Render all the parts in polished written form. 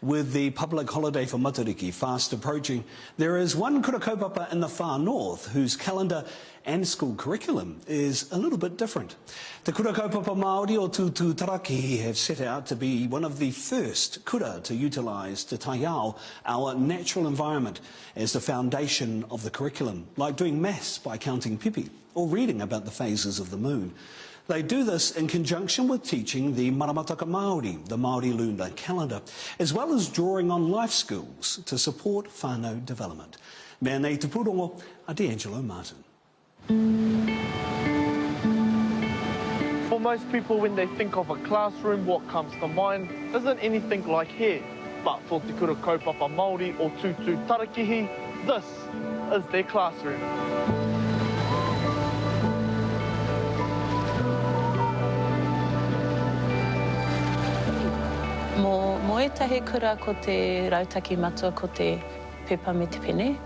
With the public holiday for Matariki fast approaching, there is one Kura Kaupapa in the far north whose calendar and school curriculum is a little bit different. The Kura Kaupapa Māori o Tūtūtarakihi have set out to be one of the first kura to utilise te taiao, our natural environment, as the foundation of the curriculum, like doing maths by counting pipi or reading about the phases of the moon. They do this in conjunction with teaching the maramataka Māori, the Māori lunar calendar, as well as drawing on life skills to support whānau development. Mea nei te pūrongo a D'Angelo Martin. For most people, when they think of a classroom, what comes to mind isn't anything like here. But for te Kura Kaupapa Māori o Tūtūtarakihi, this is their classroom. Mo etahi kura ko te rautaki matua ko te pepa me te pene.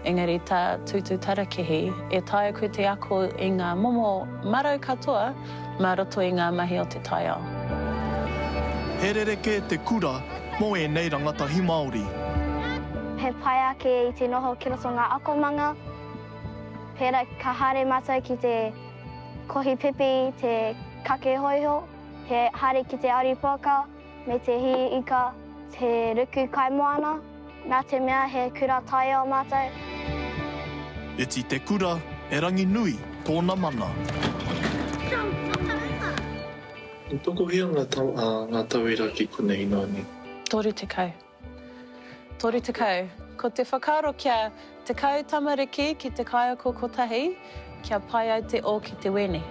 Engari tā Tūtūtarakihi e taia koe te ako i ngā momo marau katoa mā roto i ngā mahi o te taiao. He rereke te kura mo e nei rangatahi Māori. He pai ake i te noho ki roto ngā akomanga. Pēra ka haere mātou ki te kohi pipi, te kake hoiho. He haere ki te aripoka, me te hi ika, te ruku kaimoana. Nā te mea he kura taiao mātou. Iti te kura e rangi nui tōna mana. Toko hea ngā tauira ki konei nōni? Tori te kau. Tori te kau. Ko te whakaaro kia te kau tamariki ki te kaiako kotahi, kia pai au te o ki te wene.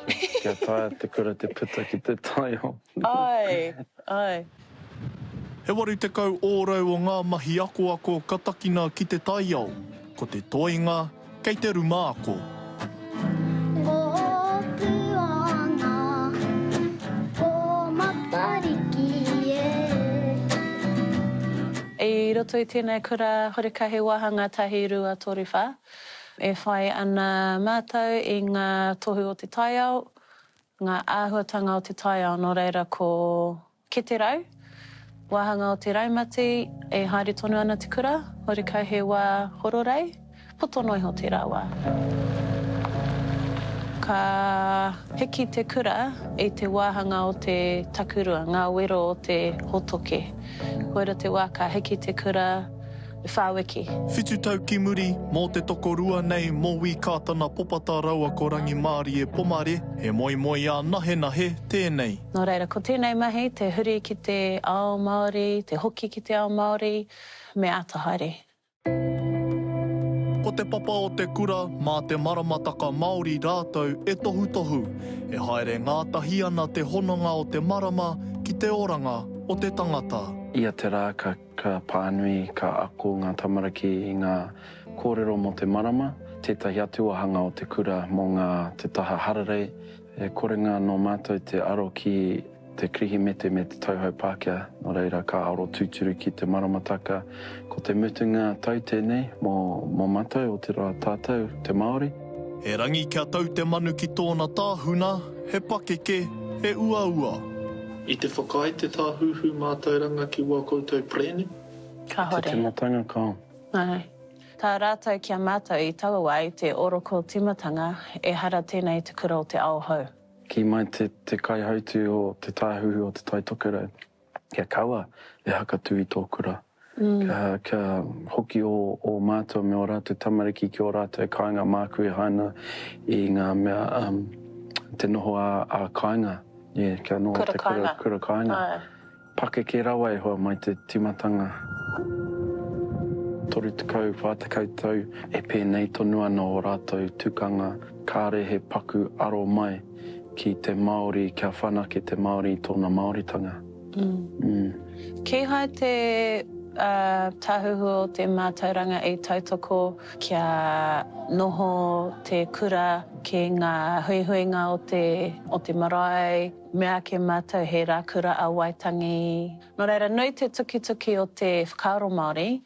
Kia taia te kura te pita ki te taiao. Ai, ai. He waru te kau ōrau o ngā mahi ako katakina ki te taiao, ko te toinga kei te rumāko. I roto i tēnei kura horikahi wahanga tahi rua tori wha, e whai ana mātou i ngā tohu o te taiao, ngā āhuatanga o te taiao, nō reira ko ke te rau, wahanga o te raumati, e haere tonu ana te kura, horikahi wā hororei, potonoi ho te rāua. Ka hiki te kura i te wāhanga o te takurua, ngā wero o te hotoke. Koera te wā ka hiki te kura i whāwiki. Whitu tau ki muri mō te toko rua nei mō Wikitana Popata raua ko Rangimarie Pomare, he moi a nahe tēnei. Nō reira, ko tēnei mahi, te huri ki te ao Māori, te hoki ki te ao Māori, me ata haere. Ko te papa o te kura mā te maramataka Māori rātou e tohu, e haere ngātahi ana te hononga o te marama ki te oranga o te tangata. Ia te rā ka pānui, ka ako ngā tamariki i ngā kōrero mo te marama, tētahi atuahanga o te kura mō ngā te taha hararei, e korenga no mātou te aro ki te krihi mete me te tauhau Pākehā, nō reira ka aro tūturu ki te maramataka, ko te mutunga tau tēnei mō mātou o te rā tātou, te Māori. He rangi kia tau te manu ki tōna tāhuna, he pakeke, he ua. I te whakaite tā huhu mātauranga ki wā koutou prene? Ka hore. Te timatanga ka. Ai. Tā rātou kia mātou i taua wai te oroko timatanga e hara tēnei te kura o te ao hau. Ki mai te kaihautu o te tāhuhu o te taitokerau. Kia kaua e hakatu i tō kura. Kia hoki o mātua me o rātou tamariki ki o rātou kāinga māku e haina i ngā mea te noho a kāinga. Kia noho te kura kāinga. Pakeke rawa e hoa mai te timatanga. Toru tekau, whātakau tau, e pēnei tonu ana o rātou tukanga, kāre he paku aro mai ki te Māori, kia whanake te Māori i tōna Māoritanga. Kei hai te tāhuhu o te mātauranga i tautoko kia noho te kura ki ngā huihuinga o te marae, mea ke mātou he rā kura a Waitangi. Nō reira, nui te tuki o te whakaaro Māori,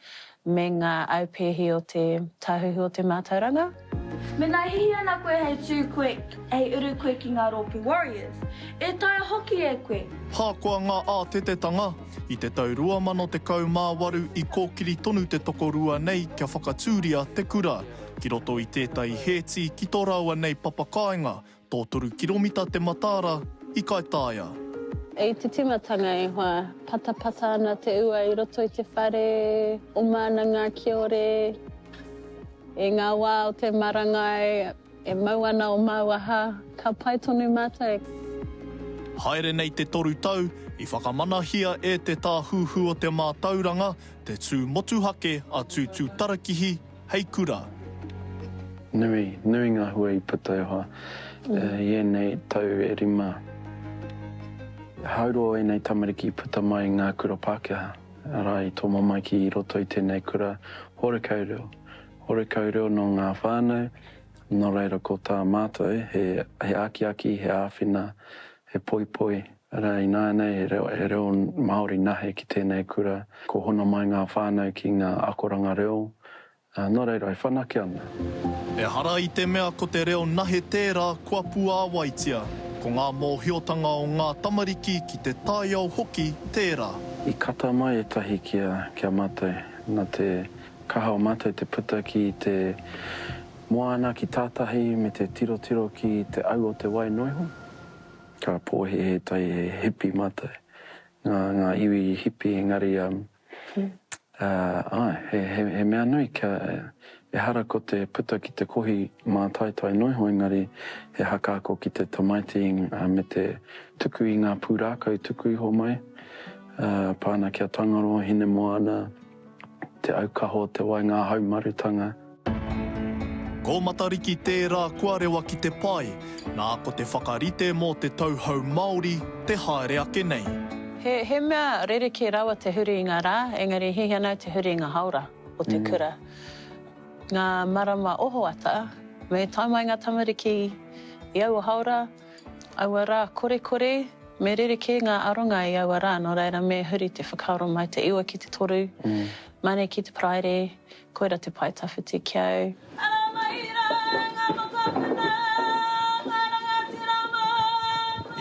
me ngā aupehi o te tāhuhu o te mātauranga. Me nā hihi ana koe hei tū koe, hei uru koe ki ngā Ropi Warriors. E taia hoki e koe. Hākua ngā ātetetanga I te tau 2018 I kōkiri tonu te toko rua nei kia whakatūria te kura, ki roto I tētai hēti ki tō raua nei papakainga, tō 3 kiromita te matara I Kaitaia. E te timatanga e hoa, pata ana te ua I roto I te whare, o mana ngā kiore, e ngā wā o te marangai, e mau ana o mauaha, ka pai tonu mātai. Haere nei te 3 tau, I whakamanahia e te tāhuhu o te mātauranga, te tū motuhake a Tūtūtarakihi, hei kura. Nui ngā hua I puta e hoa. Ienei tau e rima. Hauro e nei tamariki puta mai ngā kura Pākehā. Rai tō mamai ki I roto I tēnei kura hore kaureo. Hore kaureo no ngā whānau, no reira ko tā mātou, he aki, he āwhina, he poi. Rai nānei, he reo Māori nahe ki tēnei kura. Ko hona mai ngā whānau ki ngā akoranga reo. No reira, he whanake ana. E hara I te mea ko te reo nahe tērā kua pua waitia, ko ngā mōhiotanga o ngā tamariki ki te tāiau hoki tērā. I kata mai e tahi kia mātou, nā te kaha o mātou te puta ki te moana ki tātahi me te tiro ki te au o te wai noiho. Ka pōhe he tai he hipi mātou, ngā iwi hipi engari he mea nui e hara ko te puta ki te kohi mā tai noiho engari he hakaako ki te tamaiti me te tuku I ngā pūrākau tuku iho mai. Pāna kia tangaroa hine moana, te aukaho te wai ngā haumarutanga. Ko matariki tērā kua rewa ki te pai, nā ko te whakarite mō te tauhau Māori te haere ake nei. He mea rereke rawa te huri I ngā rā, engari hihi anau te huri I ngā haura o te kura. Ngā marama oho ata, me taimai ngā tamariki I aua haura, aua rā kore, me rereke ngā aronga I aua rā, no reira me huri te whakaaro mai te iwa ki te toru, mane ki te praere, koira te pai tawhiti kiau.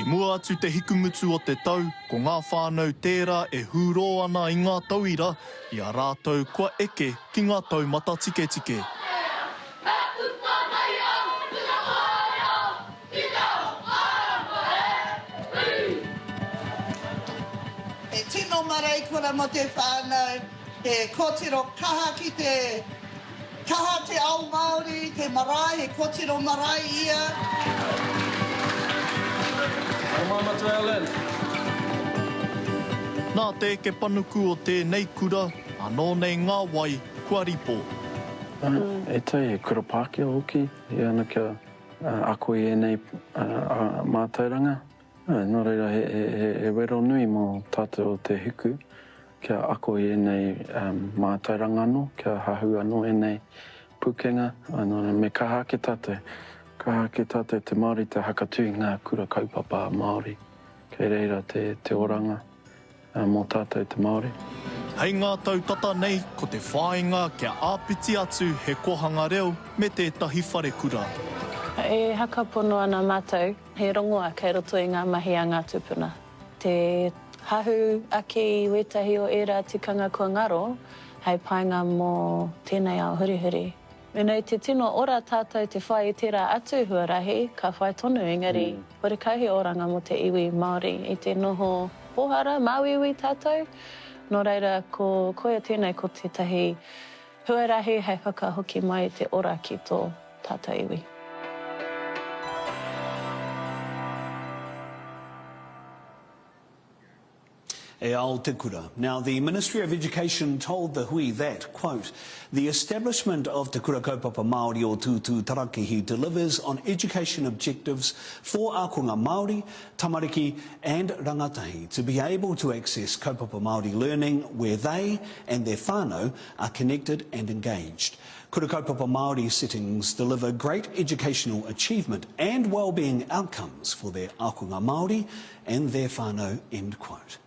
I mua atu te hikumutu o te tau, ko ngā whānau tērā e hūro ana I ngā tauira, I a rātou kua eke ki ngā taumata tike. E tino marei kura mo te whānau, he kōtiro kaha ki te kaha te ao Māori, te marae, he kōtiro marae ia. Nā te ke panuku o tēnei kura, anō nei ngā wai kua ripo. E tai e kura Pākehā hoki, I ana kia ako I enei mātauranga. Nō reira he wero nui mō tātou o te hiku, kia ako I enei mātauranga anō, kia hahu anō enei pukenga, me kaha ke tātou. Kaha ke tātou te Māori te hakatui ngā Kura Kaupapa Māori. Kei reira te oranga mō tātou te Māori. Hei ngā tautata nei, ko te whāinga kia āpiti atu he kohanga reo me tētahi whare kura. E hakapono ana mātou, he rongoa kei roto I ngā mahi a ngā tupuna. Te hahu ake I wetahi o era tikanga kua ngaro, hei painga mō tēnei ao hurihuri. Menei te tino ora tātou te whai I tērā atu huarahi, ka whai tonu engari, hore kauhi oranga mo te iwi Māori I te noho pohara, māwiwi tātou. Nō reira, ko koia tēnei ko tētahi huarahi hei whakahoki mai te ora ki tō tātou iwi. E ao te kura. Now, the Ministry of Education told the hui that, quote, the establishment of Te Kura Kaupapa Māori o Tūtūtarakihi delivers on education objectives for ākonga Māori, tamariki and rangatahi to be able to access kaupapa Māori learning where they and their whānau are connected and engaged. Kura Kaupapa Māori settings deliver great educational achievement and wellbeing outcomes for their ākonga Māori and their whānau, end quote.